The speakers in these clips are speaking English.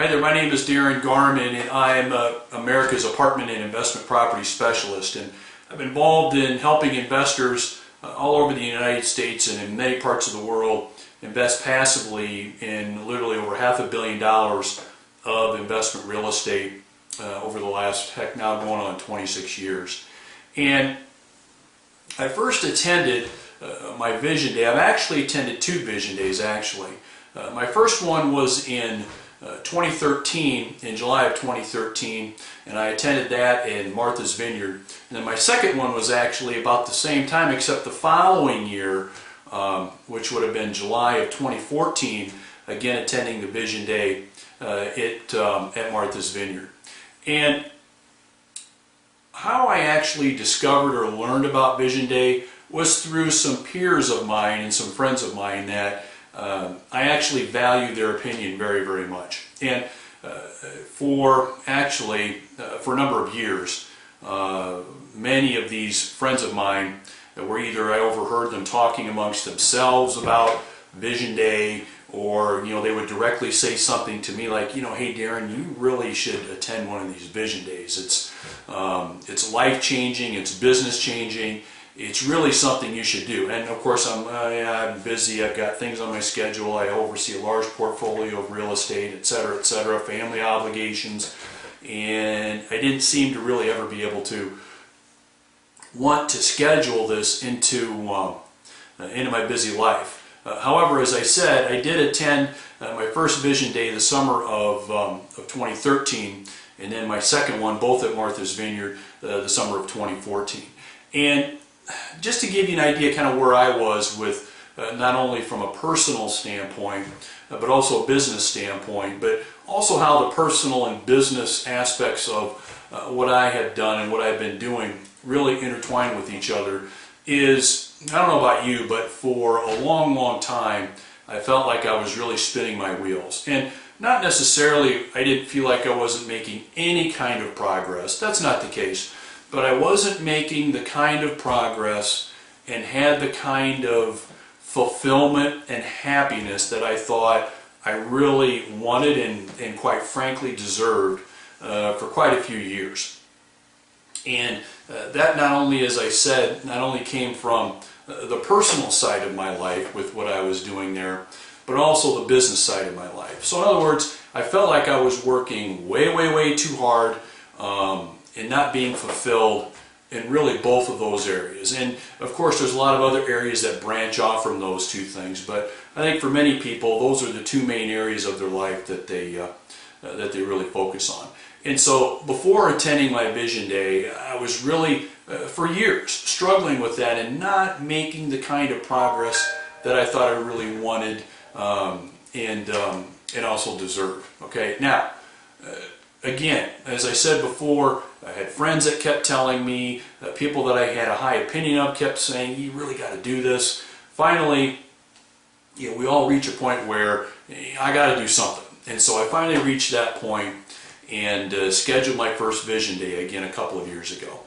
Hi there, my name is Darin and I'm America's apartment and investment property specialist, and I'm involved in helping investors all over the United States and in many parts of the world invest passively in literally over $500 million of investment real estate over the last, now going on 26 years. And I first attended my Vision Day. I've actually attended two Vision Days actually. My first one was in 2013, in July of 2013, and I attended that in Martha's Vineyard. And then my second one was actually about the same time, except the following year, which would have been July of 2014, again attending the Vision Day at Martha's Vineyard. And how I actually discovered or learned about Vision Day was through some peers of mine and some friends of mine that I actually value their opinion very, very much. And for a number of years, many of these friends of mine were either I overheard them talking amongst themselves about Vision Day, or they would directly say something to me like, hey Darin, you really should attend one of these Vision Days. It's life-changing, it's business-changing. It's really something you should do. And of course, I'm busy, I've got things on my schedule, I oversee a large portfolio of real estate, etc., family obligations, and I didn't seem to really ever be able to want to schedule this into my busy life. However, as I said, I did attend my first Vision Day the summer of 2013, and then my second one, both at Martha's Vineyard, the summer of 2014. And just to give you an idea kind of where I was with not only from a personal standpoint, but also a business standpoint, but also how the personal and business aspects of what I had done and what I've been doing really intertwine with each other is, I don't know about you, but for a long, long time, I felt like I was really spinning my wheels. And not necessarily, I didn't feel like I wasn't making any kind of progress. That's not the case. But I wasn't making the kind of progress and had the kind of fulfillment and happiness that I thought I really wanted and quite frankly deserved for quite a few years. And that not only, as I said, not only came from the personal side of my life with what I was doing there, but also the business side of my life. So in other words, I felt like I was working way, way, way too hard and not being fulfilled in really both of those areas. And of course there's a lot of other areas that branch off from those two things, but I think for many people those are the two main areas of their life that they really focus on. And so before attending my Vision Day, I was really for years struggling with that and not making the kind of progress that I thought I really wanted and also deserved. Okay, now again, as I said before, I had friends that kept telling me, people that I had a high opinion of kept saying, you really got to do this. Finally, we all reach a point where I got to do something. And so I finally reached that point and scheduled my first Vision Day again a couple of years ago.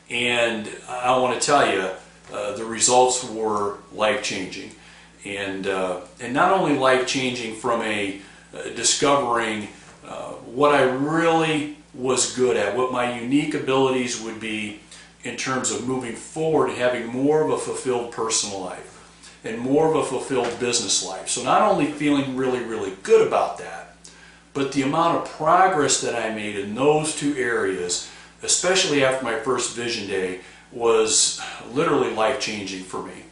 And I want to tell you, the results were life-changing. And not only life-changing from a discovering what I really was good at, what my unique abilities would be in terms of moving forward and having more of a fulfilled personal life and more of a fulfilled business life. So not only feeling really, really good about that, but the amount of progress that I made in those two areas, especially after my first Vision Day, was literally life-changing for me.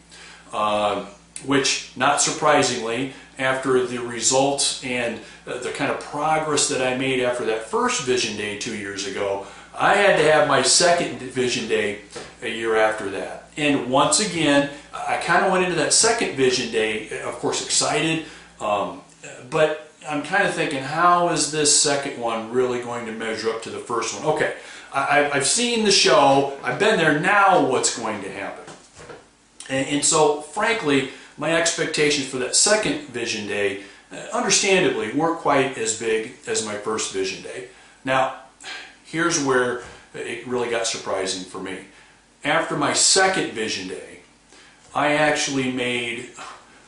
Which, not surprisingly, after the results and the kind of progress that I made after that first Vision Day 2 years ago, I had to have my second Vision Day a year after that. And once again, I kind of went into that second Vision Day, of course, excited, but I'm kind of thinking, how is this second one really going to measure up to the first one? Okay, I've seen the show, I've been there, now what's going to happen? And so, frankly, my expectations for that second Vision Day, understandably, weren't quite as big as my first Vision Day. Now, here's where it really got surprising for me. After my second Vision Day, I actually made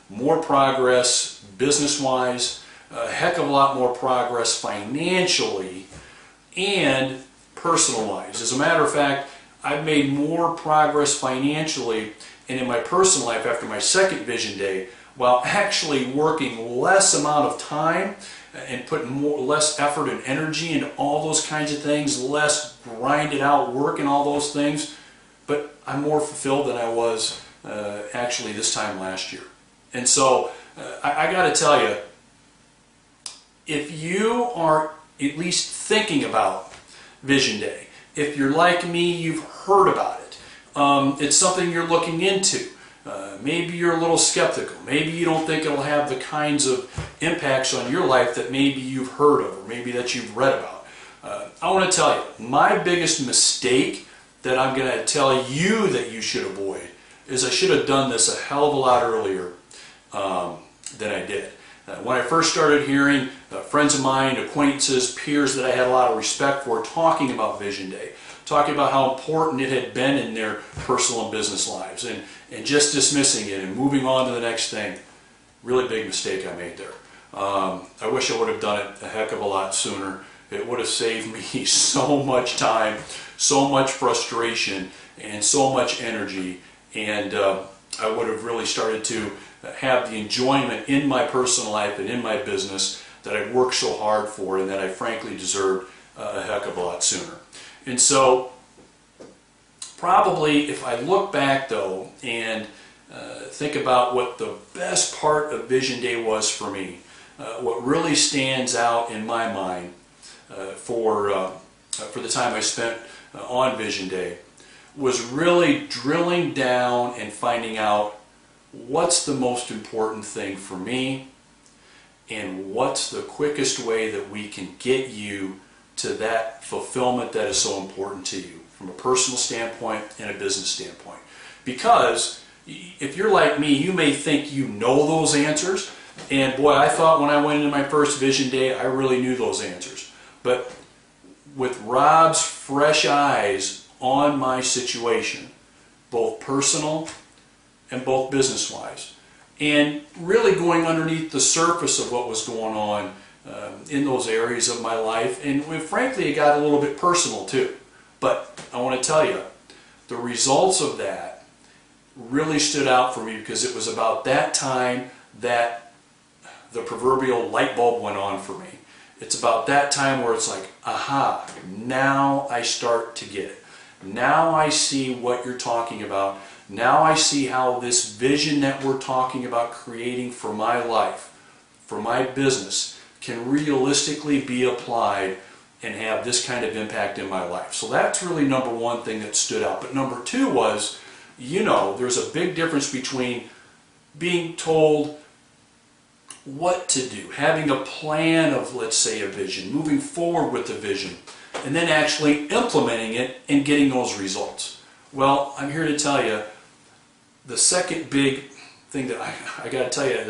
more progress business-wise, a heck of a lot more progress financially and personal-wise. As a matter of fact, I've made more progress financially and in my personal life after my second Vision Day, while actually working less amount of time and putting less effort and energy into all those kinds of things, less grinded out work and all those things. But I'm more fulfilled than I was actually this time last year. And so I got to tell you, if you are at least thinking about Vision Day, if you're like me, you've heard about it, it's something you're looking into. Maybe you're a little skeptical. Maybe you don't think it'll have the kinds of impacts on your life that maybe you've heard of or maybe that you've read about. I want to tell you, my biggest mistake that I'm going to tell you that you should avoid is I should have done this a hell of a lot earlier than I did. When I first started hearing friends of mine, acquaintances, peers that I had a lot of respect for talking about Vision Day, talking about how important it had been in their personal and business lives, and just dismissing it and moving on to the next thing. Really big mistake I made there. I wish I would have done it a heck of a lot sooner. It would have saved me so much time, so much frustration, and so much energy, and I would have really started to have the enjoyment in my personal life and in my business that I'd worked so hard for and that I frankly deserved a heck of a lot sooner. And so probably if I look back though and think about what the best part of Vision Day was for me, what really stands out in my mind for the time I spent on Vision Day was really drilling down and finding out what's the most important thing for me and what's the quickest way that we can get you to that fulfillment that is so important to you from a personal standpoint and a business standpoint. Because if you're like me, you may think you know those answers, and boy, I thought when I went into my first Vision Day I really knew those answers. But with Rob's fresh eyes on my situation, both personal and both business-wise, and really going underneath the surface of what was going on in those areas of my life, and frankly it got a little bit personal too. But I want to tell you, the results of that really stood out for me because it was about that time that the proverbial light bulb went on for me. It's about that time where it's like, aha, now I start to get it. Now I see what you're talking about. Now I see how this vision that we're talking about creating for my life, for my business, can realistically be applied and have this kind of impact in my life. So that's really number one thing that stood out. But number two was, you know, there's a big difference between being told what to do, having a plan of, let's say, a vision, moving forward with the vision, and then actually implementing it and getting those results. Well, I'm here to tell you, the second big thing that I got to tell you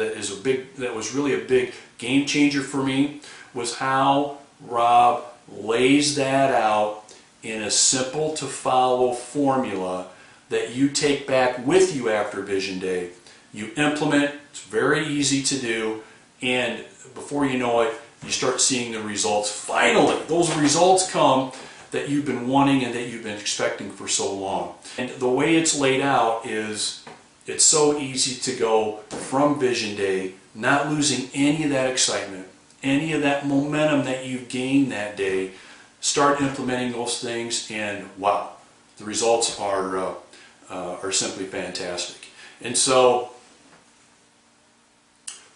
that was really a big game changer for me was how Rob lays that out in a simple to follow formula that you take back with you after Vision Day. You implement, it's very easy to do, and before you know it, you start seeing the results. Finally, those results come that you've been wanting and that you've been expecting for so long. And the way it's laid out is, it's so easy to go from Vision Day, not losing any of that excitement, any of that momentum that you've gained that day, start implementing those things, and wow, the results are simply fantastic. And so,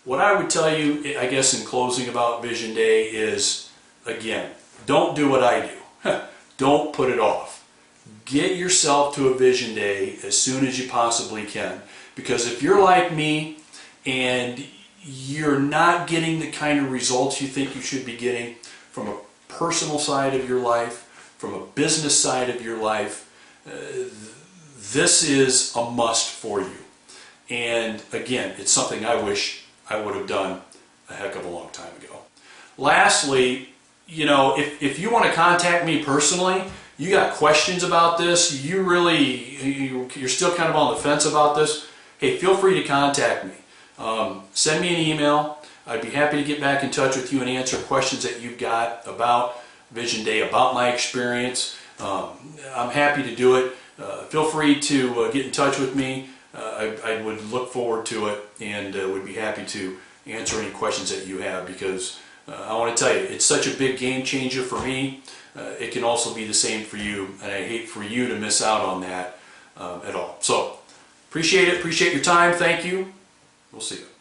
what I would tell you, I guess in closing about Vision Day is, again, don't do what I do. Don't put it off. Get yourself to a Vision Day as soon as you possibly can. Because if you're like me and you're not getting the kind of results you think you should be getting from a personal side of your life, from a business side of your life, this is a must for you. And again, it's something I wish I would have done a heck of a long time ago. Lastly, you know, if you want to contact me personally, you got questions about this, you're still kind of on the fence about this, hey, feel free to contact me. Send me an email. I'd be happy to get back in touch with you and answer questions that you've got about Vision Day, about my experience. I'm happy to do it. Feel free to get in touch with me. I would look forward to it, and would be happy to answer any questions that you have, because I want to tell you, it's such a big game changer for me. It can also be the same for you, and I hate for you to miss out on that at all. So appreciate it. Appreciate your time. Thank you. We'll see you.